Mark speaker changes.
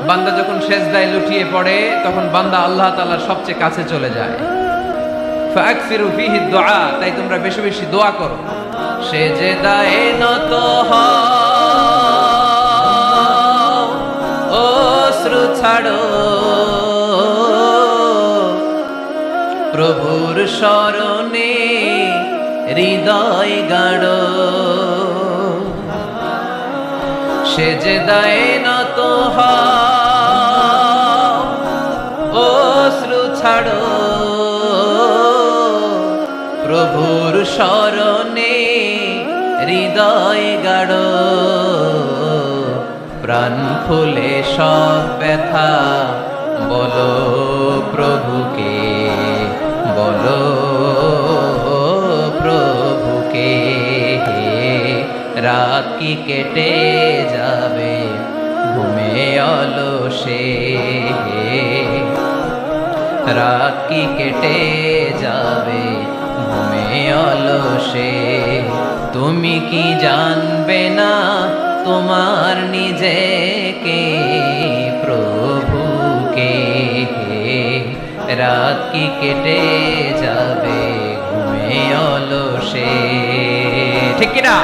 Speaker 1: বান্দা যখন সেজদায় লুটিয়ে পড়ে তখন বান্দা আল্লাহ তাআলার সবচেয়ে কাছে চলে যায়। ফাকসিরু ফিহি দুআ, তাই তোমরা বেশি বেশি দোয়া করো। সেজদায় নত হও, অশ্রু ছাড়ো, প্রভুর শরণে হৃদয় গাড়ো। সেজদায় নত হও, অশ্রু ছাড়ো, প্রভুর শরণে হৃদয় গাড়ো। প্রাণ খুলে সব ব্যথা বলো প্রভুকে, বলো প্রভুকে। রাত কি কেটে যাবে ঘুমে অলসে, রাত কি কেটে যাবে ঘুমে অলসে। তুমি কি জানবে না তোমার নিজেকে, প্রভুকে। রাত কি কেটে যাবে ঘুমে অলসে, ঠিক কিনা?